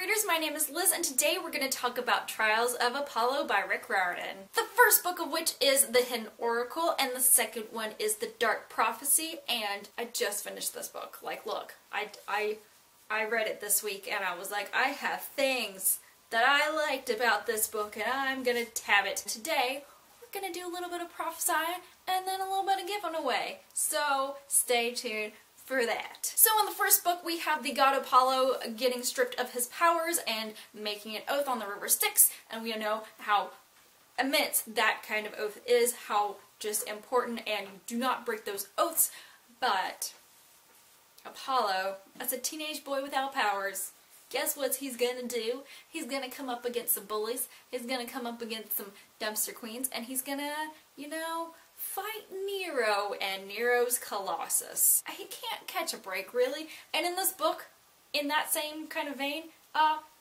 readers, my name is Liz, and today we're going to talk about Trials of Apollo by Rick Riordan. The first book of which is The Hidden Oracle, and the second one is The Dark Prophecy, and I just finished this book. Like, look, I read it this week, and I was like, I have things that I liked about this book, and I'm going to tab it. Today, we're going to do a little bit of prophesying, and then a little bit of giving away. So, stay tuned for that. So in the first book we have the god Apollo getting stripped of his powers and making an oath on the river Styx, and we know how immense that kind of oath is, how just important, and you do not break those oaths. But Apollo, as a teenage boy without powers, guess what he's gonna do? He's gonna come up against some bullies, he's gonna come up against some dumpster queens, and he's gonna, you know, fight Nero and Nero's Colossus. He can't catch a break, really. And in this book, in that same kind of vein,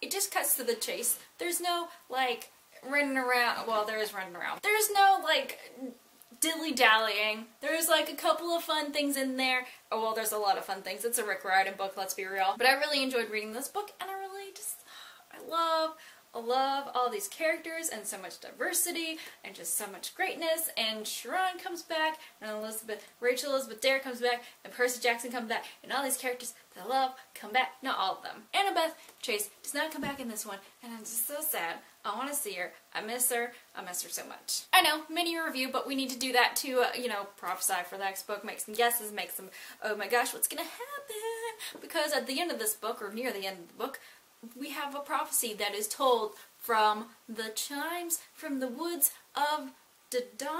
it just cuts to the chase. There's no, like, running around. Well, there is running around. There's no, like, dilly-dallying. There's, like, a couple of fun things in there. Oh, well, there's a lot of fun things. It's a Rick Riordan book, let's be real. But I really enjoyed reading this book, and I really just, I love all these characters and so much diversity and just so much greatness, and Sharon comes back, and Rachel Elizabeth Dare comes back, and Percy Jackson comes back, and all these characters that I love come back. Not all of them. Annabeth Chase does not come back in this one, and I'm just so sad. I want to see her. I miss her. I miss her so much. I know, mini review, but we need to do that to, you know, prophesy for the next book, make some guesses, make some, oh my gosh, what's gonna happen? Because at the end of this book, or near the end of the book, we have a prophecy that is told from the chimes from the woods of Dodona.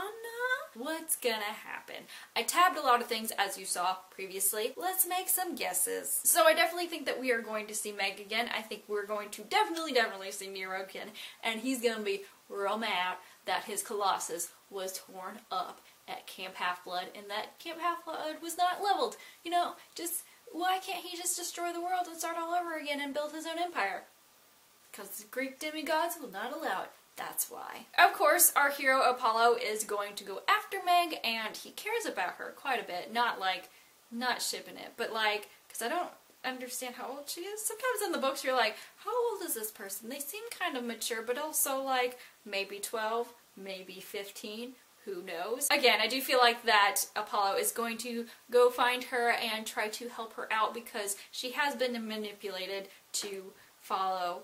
What's gonna happen? I tabbed a lot of things, as you saw previously. Let's make some guesses. So I definitely think that we are going to see Meg again. I think we're going to definitely see Nero again. And he's gonna be real mad that his Colossus was torn up at Camp Half-Blood, and that Camp Half-Blood was not leveled. You know, just why can't he just destroy the world and start all over again and build his own empire? Because the Greek demigods will not allow it. That's why. Of course, our hero Apollo is going to go after Meg, and he cares about her quite a bit. Not like, not shipping it, but like, because I don't understand how old she is. Sometimes in the books you're like, how old is this person? They seem kind of mature, but also like, maybe 12, maybe 15. Who knows? Again, I do feel like that Apollo is going to go find her and try to help her out because she has been manipulated to follow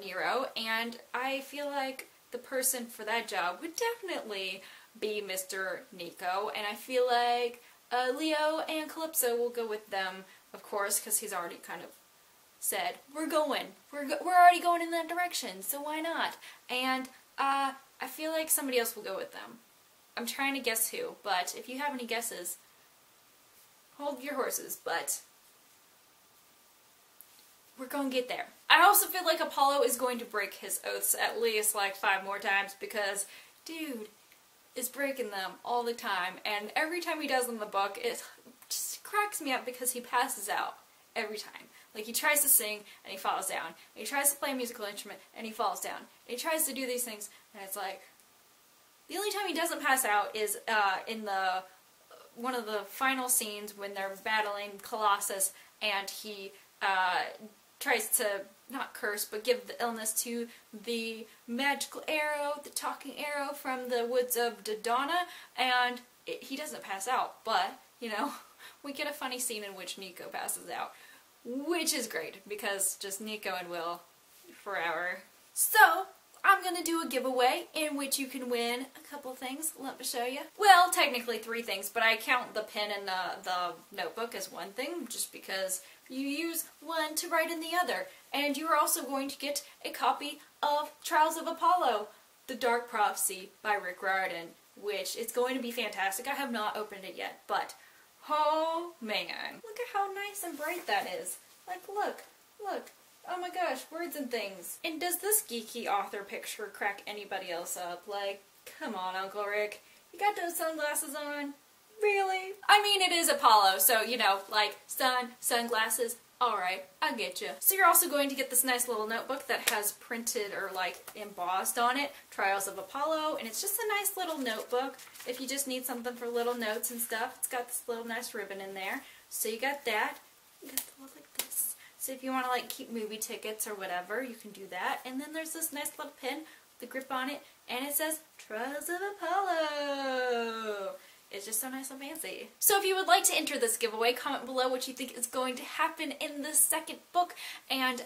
Nero, and I feel like the person for that job would definitely be Mr. Nico, and I feel like Leo and Calypso will go with them, of course, because he's already kind of said, we're already going in that direction, so why not? And I feel like somebody else will go with them. I'm trying to guess who, but if you have any guesses, hold your horses, but we're gonna get there. I also feel like Apollo is going to break his oaths at least like 5 more times because dude is breaking them all the time, and every time he does in the book, it just cracks me up because he passes out every time. Like, he tries to sing, and he falls down. And he tries to play a musical instrument, and he falls down. And he tries to do these things, and it's like, the only time he doesn't pass out is in one of the final scenes when they're battling Colossus, and he tries to, not curse, but give the illness to the magical arrow, the talking arrow from the woods of Dodona, and he doesn't pass out, but, you know, we get a funny scene in which Nico passes out. Which is great, because just Nico and Will forever. So, I'm going to do a giveaway in which you can win a couple things. Let me show you. Well, technically 3 things, but I count the pen and the notebook as one thing, just because you use one to write in the other. And you are also going to get a copy of Trials of Apollo, The Dark Prophecy by Rick Riordan, which is going to be fantastic. I have not opened it yet, but oh man, look at how nice and bright that is. Like, look, oh my gosh, words and things. And does this geeky author picture crack anybody else up? Like, come on, Uncle Rick, you got those sunglasses on? Really? I mean, it is Apollo, so, you know, like, sunglasses, alright, I get you. So you're also going to get this nice little notebook that has printed or, like, embossed on it, Trials of Apollo, and it's just a nice little notebook if you just need something for little notes and stuff. It's got this little nice ribbon in there. So you got that. You got the little like this. So if you want to like keep movie tickets or whatever, you can do that. And then there's this nice little pin with the grip on it, and it says Trials of Apollo. It's just so nice and fancy. So if you would like to enter this giveaway, comment below what you think is going to happen in the second book. And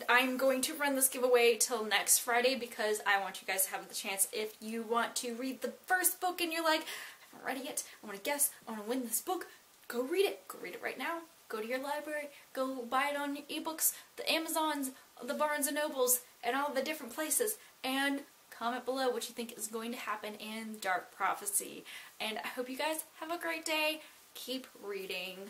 I'm going to run this giveaway till next Friday because I want you guys to have the chance. If you want to read the first book and you're like, I haven't read it yet, I want to guess, I want to win this book, go read it. Go read it right now. Go to your library, go buy it on your ebooks, the Amazons, the Barnes & Nobles, and all the different places. And comment below what you think is going to happen in Dark Prophecy. And I hope you guys have a great day. Keep reading.